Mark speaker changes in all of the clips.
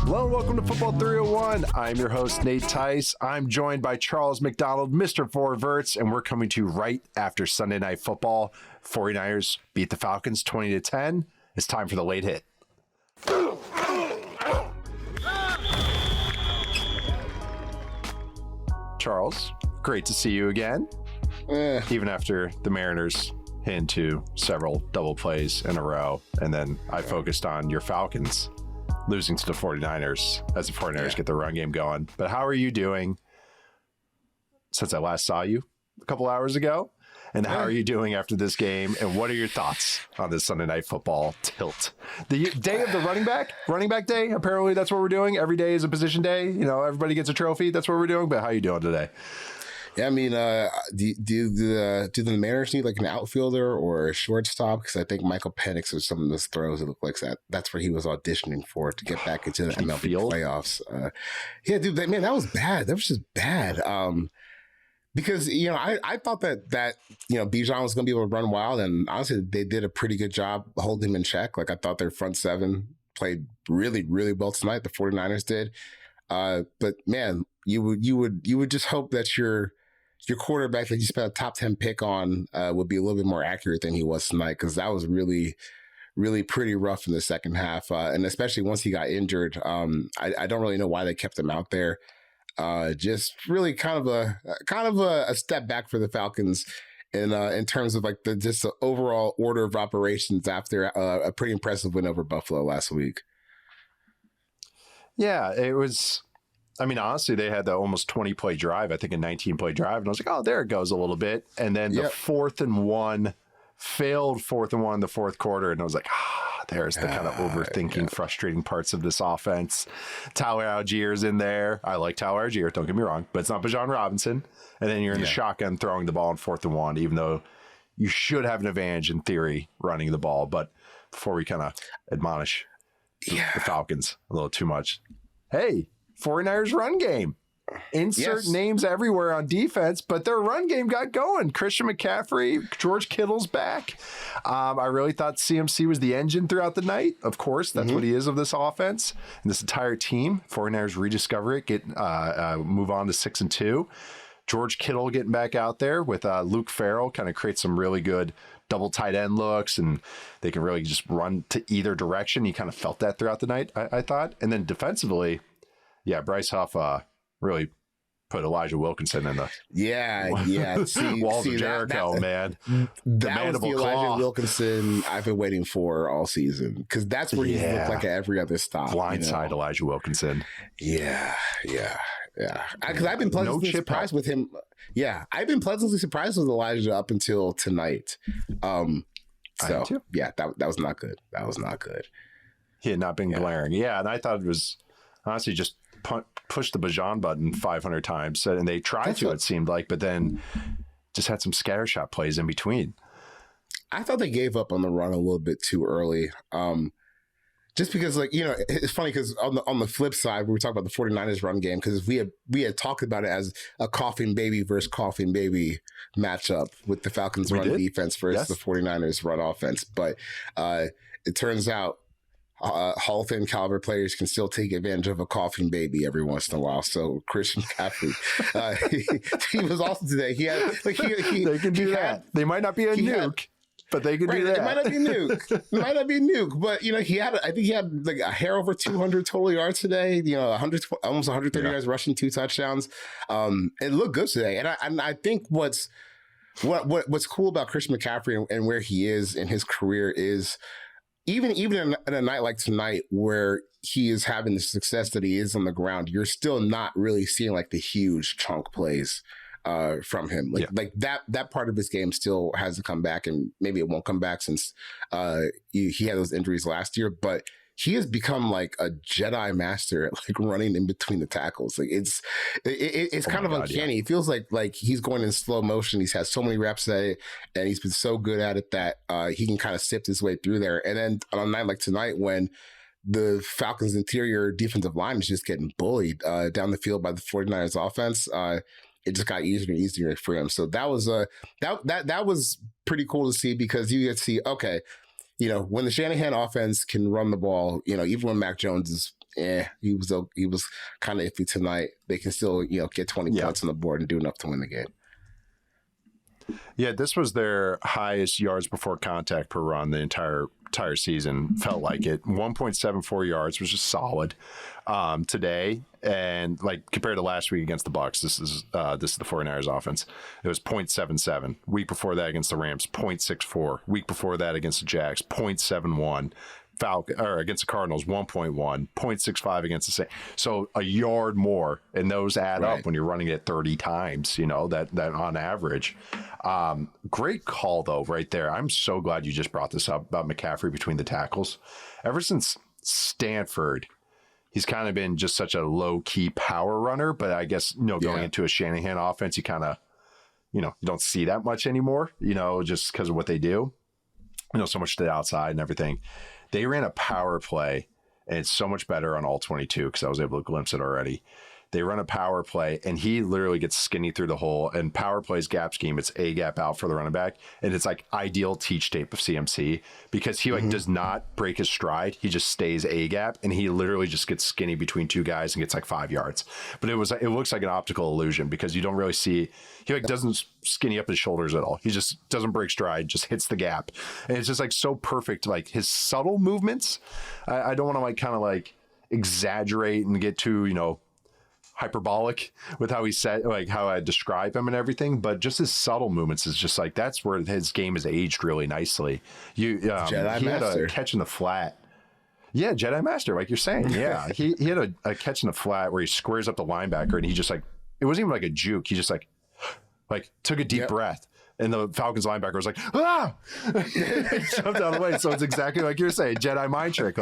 Speaker 1: Hello and welcome to Football 301. I'm your host, Nate Tice. I'm joined by Charles McDonald, Mr. Four Verts, and we're coming to you right after Sunday Night Football. 49ers beat the Falcons 20-10. It's time for the late hit. Charles, great to see you again. Even after the Mariners hit into several double plays in a row, and then I focused on your Falcons losing to the 49ers as the 49ers get their run game going. But how are you doing since I last saw you a couple hours ago? And how are you doing after this game? And what are your thoughts on this Sunday Night Football tilt? The day of the running back day, apparently that's what we're doing. Every day is a position day. You know, everybody gets a trophy. That's what we're doing. But how are you doing today?
Speaker 2: Yeah, I mean, do the Mariners need like an outfielder or a shortstop? Because I think Michael Penix or some of those throws, it looked like that's where he was auditioning for to get back into the MLB playoffs. Yeah, dude, that was bad. That was just bad. Because, you know, I thought that you know, Bijan was going to be able to run wild, and honestly, they did a pretty good job holding him in check. Like, I thought their front seven played really, really well tonight. The 49ers did. But man, you would just hope that your quarterback that you spent a top 10 pick on would be a little bit more accurate than he was tonight, because that was really, really pretty rough in the second half. And especially once he got injured, I don't really know why they kept him out there. Just really kind of a step back for the Falcons in terms of like the overall order of operations after a pretty impressive win over Buffalo last week.
Speaker 1: Yeah, it was. I mean, honestly, they had the almost 20-play drive, I think a 19-play drive. And I was like, oh, there it goes a little bit. And then the failed fourth and one in the fourth quarter. And I was like, there's the kind of overthinking, frustrating parts of this offense. Tyler Allgeier's in there. I like Tyler Allgeier, don't get me wrong, but it's not Bijan Robinson. And then you're in the shotgun throwing the ball in fourth and one, even though you should have an advantage in theory running the ball. But before we kind of admonish the Falcons a little too much, hey, 49ers run game. Insert names everywhere on defense, but their run game got going. Christian McCaffrey, George Kittle's back. I really thought CMC was the engine throughout the night. Of course, that's what he is of this offense and this entire team. 49ers rediscover it, move on to 6-2. George Kittle getting back out there with Luke Farrell kind of creates some really good double tight end looks, and they can really just run to either direction. You kind of felt that throughout the night, I thought. And then defensively, Bryce Huff really put Elijah Wilkinson in the walls of Jericho, man.
Speaker 2: That was the Elijah Wilkinson I've been waiting for all season, because that's where he looked like at every other stop.
Speaker 1: Blindside Elijah Wilkinson.
Speaker 2: Yeah. Because I've been pleasantly surprised with him. Yeah, I've been pleasantly surprised with Elijah up until tonight. That was not good. That was not good.
Speaker 1: He had not been glaring. Yeah, and I thought it was honestly just push the Bijan button 500 times, and they tried it seemed like, but then just had some scattershot plays in between.
Speaker 2: I thought they gave up on the run a little bit too early. Just because, like, you know, it's funny because on the flip side, we were talking about the 49ers run game, because we had talked about it as a coughing baby versus coughing baby matchup with the Falcons run defense versus the 49ers run offense. But it turns out Hall of Fame caliber players can still take advantage of a coughing baby every once in a while. So Christian McCaffrey, he was awesome today. He had
Speaker 1: they can do that. They might not be a nuke, but they can do that.
Speaker 2: It might not be nuke. But you know, I think he had like a hair over 200 total yards today. You know, almost 130 yards rushing, 2 touchdowns. It looked good today, and I think what's cool about Christian McCaffrey and where he is in his career is, even in a night like tonight where he is having the success that he is on the ground, you're still not really seeing like the huge chunk plays from him. Like that part of his game still has to come back, and maybe it won't come back since he had those injuries last year. But he has become like a Jedi master at like running in between the tackles. Like it's kind of uncanny. Yeah. It feels like he's going in slow motion. He's had so many reps at it, and he's been so good at it that he can kind of sift his way through there. And then on a night like tonight, when the Falcons' interior defensive line is just getting bullied down the field by the 49ers offense, it just got easier and easier for him. So that was that was pretty cool to see, because you get to see, okay, you know, when the Shanahan offense can run the ball, you know, even when Mac Jones is he was kind of iffy tonight. They can still, get 20 points on the board and do enough to win the game.
Speaker 1: Yeah, this was their highest yards before contact per run the entire season. Felt like it. 1.74 yards, which is solid today. And like compared to last week against the Bucs, this is the 49ers offense. It was 0.77. Week before that against the Rams, 0.64. Week before that against the Jags, 0.71. Against the Cardinals, 1.1, 0.65 against the Saints. So a yard more, and those add up when you're running it 30 times, that on average. Great call, though, right there. I'm so glad you just brought this up about McCaffrey between the tackles. Ever since Stanford, he's kind of been just such a low-key power runner, but I guess, going into a Shanahan offense, you kind of, you don't see that much anymore, just because of what they do. So much to the outside and everything. They ran a power play, and it's so much better on all 22 because I was able to glimpse it already. They run a power play, and he literally gets skinny through the hole. And power plays gap scheme, it's a gap out for the running back, and it's like ideal teach tape of CMC because he does not break his stride. He just stays a gap, and he literally just gets skinny between two guys and gets like 5 yards. But it looks like an optical illusion because you don't really see he doesn't skinny up his shoulders at all. He just doesn't break stride, just hits the gap, and it's just like so perfect. Like his subtle movements, I don't want to kind of exaggerate and get too hyperbolic with how he said, how I describe him and everything, but just his subtle movements is just that's where his game has aged really nicely. He had a catch in the flat. Yeah, Jedi Master, like you're saying. Yeah, he had a catch in the flat where he squares up the linebacker and he just it wasn't even like a juke. He just took a deep breath. And the Falcons linebacker was like, ah! Jumped out of the way. So it's exactly like you're saying, Jedi mind trick.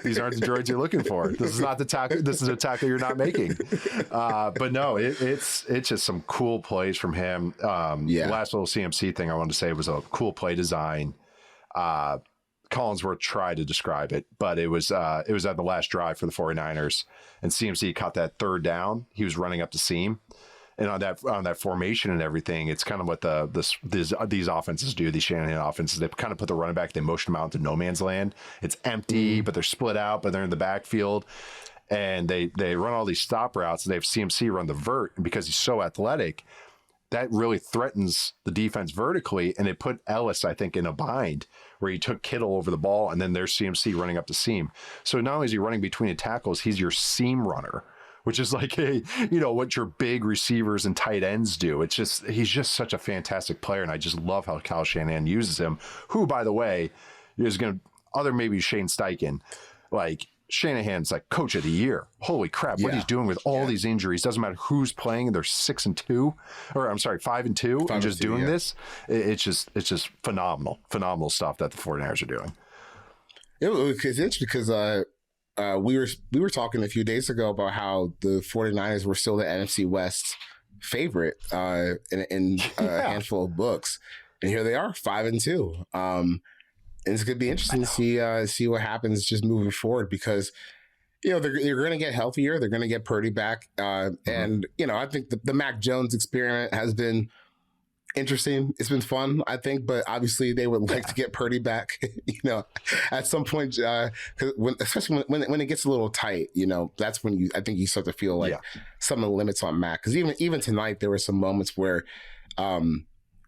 Speaker 1: These aren't the droids you're looking for. This is not the tackle. This is a tackle you're not making. But no, it's just some cool plays from him. Last little CMC thing I wanted to say was a cool play design. Collinsworth tried to describe it, but it was at the last drive for the 49ers, and CMC caught that third down. He was running up the seam. And on that formation and everything, it's kind of what these offenses do. These Shanahan offenses, they kind of put the running back, they motion them out into no man's land. It's empty, but they're split out, but they're in the backfield, and they run all these stop routes. And they have CMC run the vert, and because he's so athletic, that really threatens the defense vertically. And it put Ellis, I think, in a bind where he took Kittle over the ball, and then there's CMC running up the seam. So not only is he running between the tackles, he's your seam runner, which is what your big receivers and tight ends do. He's just such a fantastic player, and I just love how Kyle Shanahan uses him, who, by the way, is going to, other maybe Shane Steichen, Shanahan's coach of the year. Holy crap, what he's doing with all these injuries. Doesn't matter who's playing, they're 5-2, and just doing this. It's just phenomenal stuff that the 49ers are doing.
Speaker 2: It's interesting because we were talking a few days ago about how the 49ers were still the NFC West favorite in a handful of books, and here they are, 5-2. And it's going to be interesting to see what happens just moving forward because they're going to get healthier, they're going to get Purdy back, and I think the Mac Jones experiment has been interesting. It's been fun, I think, but obviously they would like to get Purdy back, at some point, especially when it gets a little tight, that's when I think you start to feel some of the limits on Mac. Because even tonight, there were some moments where,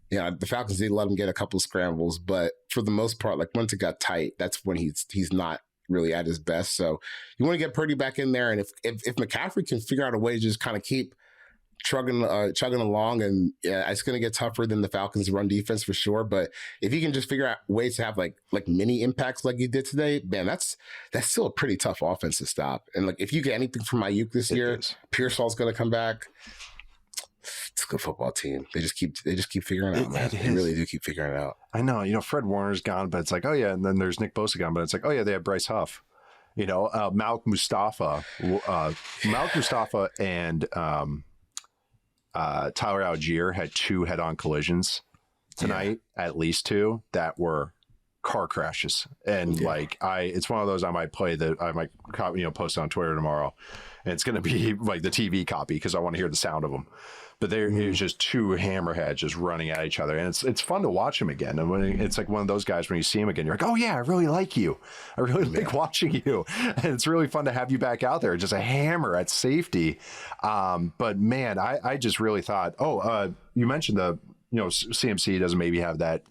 Speaker 2: the Falcons did let him get a couple of scrambles, but for the most part, once it got tight, that's when he's not really at his best. So you want to get Purdy back in there, and if McCaffrey can figure out a way to just kind of keep chugging along, and it's going to get tougher than the Falcons' run defense for sure. But if you can just figure out ways to have like mini impacts like you did today, man, that's still a pretty tough offense to stop. And if you get anything from Ayuk this year, Pearsall's going to come back. It's a good football team. They just keep figuring it out, man. They really do keep figuring it out.
Speaker 1: I know. Fred Warner's gone, but it's oh yeah, and then there's Nick Bosa gone, but it's oh yeah, they have Bryce Huff. Malik Mustafa and Tyler Algier had 2 head-on collisions tonight, at least 2 that were car crashes. And like it's one of those I might post on Twitter tomorrow, and it's going to be like the TV copy because I want to hear the sound of them. But it was just two hammerheads just running at each other, and it's fun to watch them again. And when it's like one of those guys, when you see him again, you're like, oh yeah, I really like you. I really like watching you, and it's really fun to have you back out there, just a hammer at safety. But man, I just really thought, you mentioned CMC doesn't maybe have that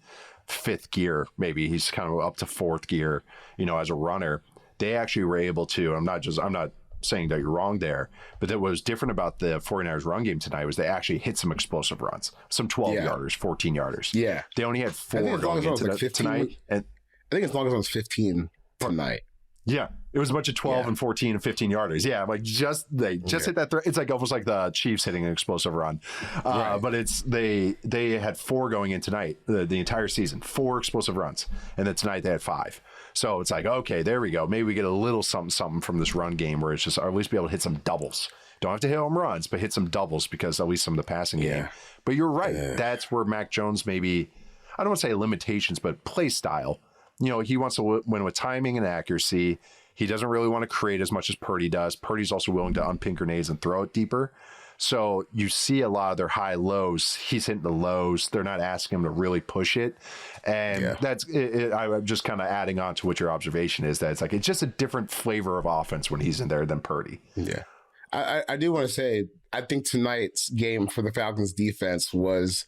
Speaker 1: fifth gear, maybe he's kind of up to fourth gear, as a runner. They actually were able to. I'm not saying that you're wrong there, but what was different about the 49ers run game tonight was they actually hit some explosive runs, some 12-yarders, 14-yarders.
Speaker 2: Yeah.
Speaker 1: They only had 4 going into tonight. And
Speaker 2: I think as long as it was 15 tonight.
Speaker 1: Yeah. It was a bunch of 12 and 14 and 15-yarders. Yeah, like they hit that it's like almost like the Chiefs hitting an explosive run. But it's they had 4 going in tonight, the entire season, 4 explosive runs. And then tonight they had 5. So it's like, okay, there we go. Maybe we get a little something from this run game where it's just, or at least be able to hit some doubles. Don't have to hit home runs, but hit some doubles because at least some of the passing game. But you're right. That's where Mac Jones maybe, I don't want to say limitations, but play style. He wants to win with timing and accuracy. He doesn't really want to create as much as Purdy does. Purdy's also willing to unpin grenades and throw it deeper. So you see a lot of their high lows. He's hitting the lows. They're not asking him to really push it. And that's it. I'm just kind of adding on to what your observation is, that it's just a different flavor of offense when he's in there than Purdy.
Speaker 2: Yeah. I do want to say, I think tonight's game for the Falcons defense was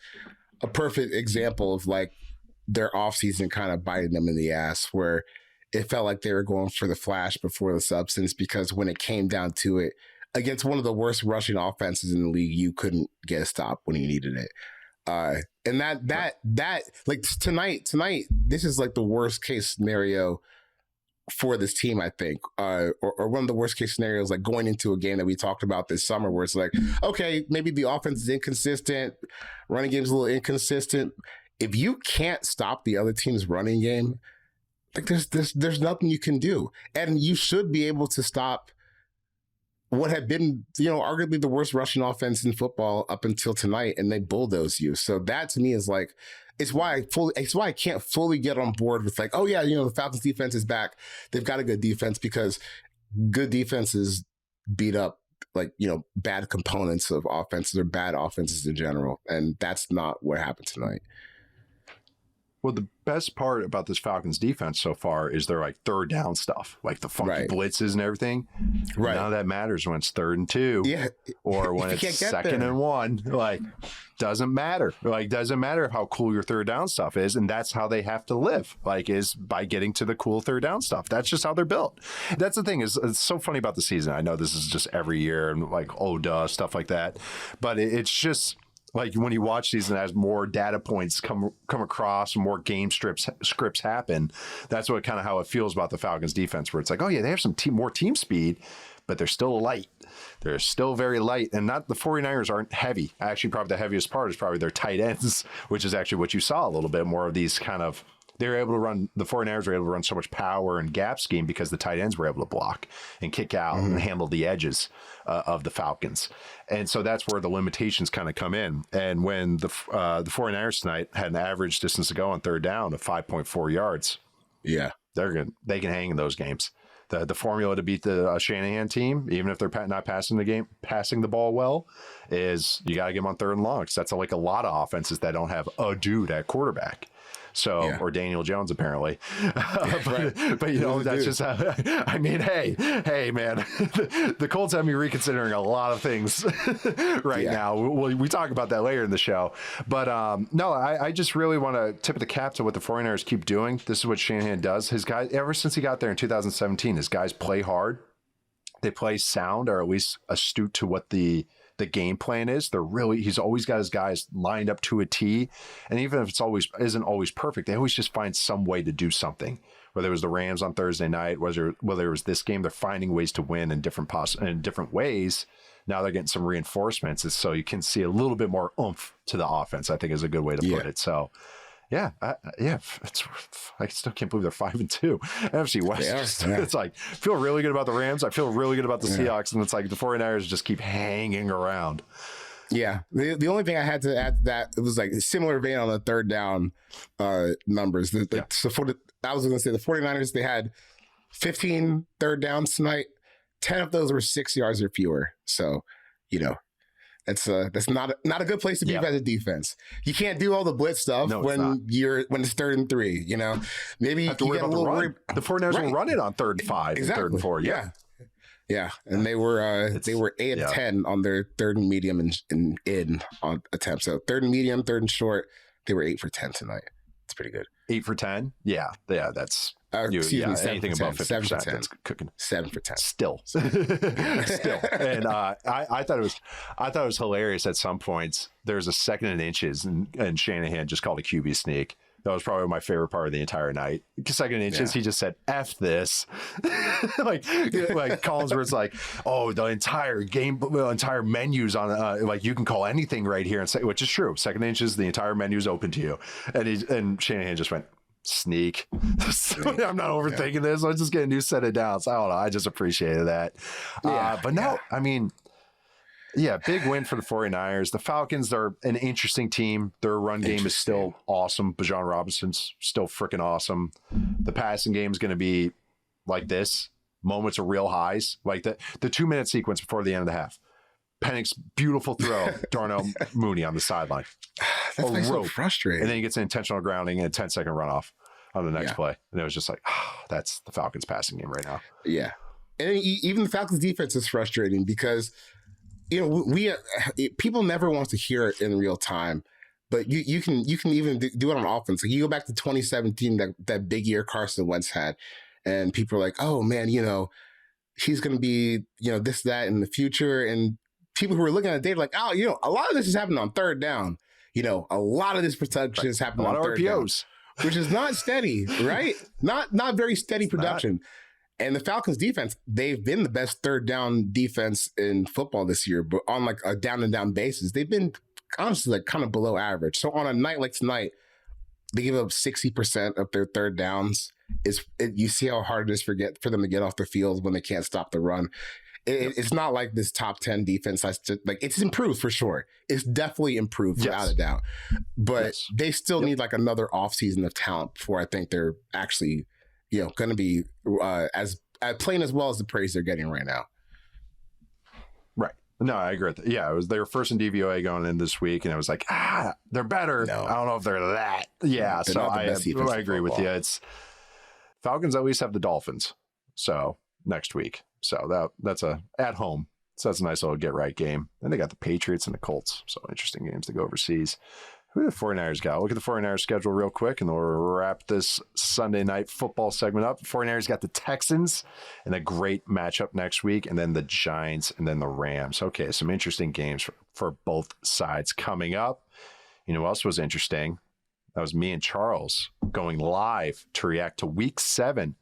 Speaker 2: a perfect example of like their offseason kind of biting them in the ass, where it felt like they were going for the flash before the substance, because when it came down to it, against one of the worst rushing offenses in the league, you couldn't get a stop when you needed it. And that like tonight, this is like the worst case scenario for this team, I think, or one of the worst case scenarios, like going into a game that we talked about this summer, where it's like, okay, maybe the offense is inconsistent, running game's a little inconsistent. If you can't stop the other team's running game, like there's nothing you can do, and you should be able to stop what had been, arguably the worst rushing offense in football up until tonight, and they bulldoze you. So that to me is like, it's why I can't fully get on board with like, oh yeah, the Falcons defense is back. They've got a good defense, because good defenses beat up like, bad components of offenses or bad offenses in general. And that's not what happened tonight.
Speaker 1: Well, the best part about this Falcons defense so far is their like third down stuff, like the funky blitzes and everything. Right. None of that matters when it's 3rd and 2, or when it's 2nd and 1. Like, doesn't matter. Like, doesn't matter how cool your third down stuff is, and that's how they have to live. Like, is by getting to the cool third down stuff. That's just how they're built. That's the thing. Is it's so funny about the season. I know this is just every year and like stuff like that, but it's just. Like when you watch these and as more data points come across and more game scripts happen, that's what kind of how it feels about the Falcons defense, where it's like, oh yeah, they have some more team speed, but they're still light. They're still very light, and not the 49ers aren't heavy. Actually, probably the heaviest part is probably their tight ends, which is actually what you saw a little bit more of these kind of. They were able to run, the 49ers were able to run so much power and gap scheme because the tight ends were able to block and kick out and handle the edges of the Falcons. And so that's where the limitations kind of come in. And when the 49ers tonight had an average distance to go on third down of 5.4 yards, they can hang in those games. The formula to beat the Shanahan team, even if they're not passing the ball well, is you got to get them on 3rd and long. Because that's like a lot of offenses that don't have a dude at quarterback. So, or Daniel Jones, apparently. But that's just, I mean, hey, man, the Colts have me reconsidering a lot of things now. We talk about that later in the show. But no, I just really want to tip the cap to what the 49ers keep doing. This is what Shanahan does. His guys, ever since he got there in 2017, his guys play hard. They play sound, or at least astute to what the game plan is. He's always got his guys lined up to a T. And even if isn't always perfect, they always just find some way to do something. Whether it was the Rams on Thursday night, whether it was this game, they're finding ways to win in different ways. Now they're getting some reinforcements. So you can see a little bit more oomph to the offense, I think is a good way to put it. So I still can't believe they're 5-2. NFC West, it's like, I feel really good about the Rams. I feel really good about the Seahawks, and it's like the 49ers just keep hanging around.
Speaker 2: Yeah. The only thing I had to add to that, it was like a similar vein on the third down numbers. I was going to say the 49ers, they had 15 third downs tonight. 10 of those were 6 yards or fewer. So, that's not a good place to be as a defense. You can't do all the blitz stuff when it's 3rd and 3. Maybe you
Speaker 1: have to worry about the run. The 49ers will run it on 3rd and 5 and 3rd and 4.
Speaker 2: Yeah, and they were 8 of 10 on their 3rd and medium and in on attempts. So 3rd and medium, 3rd and short, they were 8 for 10 tonight. It's pretty good.
Speaker 1: 8 for 10? Yeah. That's anything above 50%. That's cooking.
Speaker 2: 7 for 10.
Speaker 1: Still. And I thought it was hilarious at some points. There's a 2nd and inches and Shanahan just called a QB sneak. That was probably my favorite part of the entire night. 2nd and inches, he just said, F this. like Collinsworth's like, oh, the entire game, entire menu's on, you can call anything right here and say, which is true. 2nd and inches, the entire menu's open to you. And Shanahan just went, sneak. I'm not overthinking this. I'm just getting a new set of downs. I don't know. I just appreciated that. But now, I mean, big win for the 49ers. The Falcons are an interesting team. Their run game is still awesome. Bijan Robinson's still freaking awesome. The passing game is going to be like this. Moments of real highs. Like the 2-minute sequence before the end of the half. Penix's beautiful throw, Darnell Mooney on the sideline.
Speaker 2: That's so frustrating.
Speaker 1: And then he gets an intentional grounding and a 10-second runoff on the next play. And it was just like, that's the Falcons passing game right now.
Speaker 2: Yeah. And even the Falcons defense is frustrating because people never want to hear it in real time, but you can even do it on offense. Like you go back to 2017, that big year Carson Wentz had, and people are like, oh man, he's going to be, this, that in the future. And people who are looking at the data like, oh, a lot of this is happening on 3rd down. A lot of this production is happening on 3rd RPOs. Down, which is not steady, right? Not very steady production. And the Falcons defense, they've been the best 3rd down defense in football this year, but on like a down and down basis, they've been honestly like kind of below average. So on a night like tonight, they give up 60% of their 3rd downs. You see how hard it is for them to get off the field when they can't stop the run. It's not like this top 10 defense. It's improved for sure. It's definitely improved without a doubt. But they still need like another offseason of talent before I think they're actually going to be as playing as well as the praise they're getting right now.
Speaker 1: Right. No, I agree with that. Yeah, it was their first in DVOA going in this week, and it was like, they're better. No. I don't know if they're that. Yeah, so I agree with you. It's Falcons at least have the Dolphins, so next week. So that's at home. So that's a nice little get right game. Then they got the Patriots and the Colts. So interesting games to go overseas. Who do the 49ers got? Look at the 49ers schedule real quick, and then we'll wrap this Sunday night football segment up. The 49ers got the Texans and a great matchup next week, and then the Giants and then the Rams. Okay, some interesting games for both sides coming up. You know what else was interesting? That was me and Charles going live to react to Week 7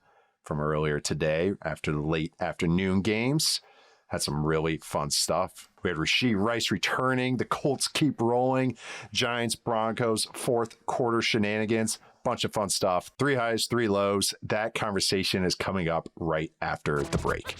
Speaker 1: from earlier today after the late afternoon games. Had some really fun stuff. We had Rashee Rice returning. The Colts keep rolling. Giants, Broncos, 4th quarter shenanigans. Bunch of fun stuff. 3 highs, 3 lows. That conversation is coming up right after the break.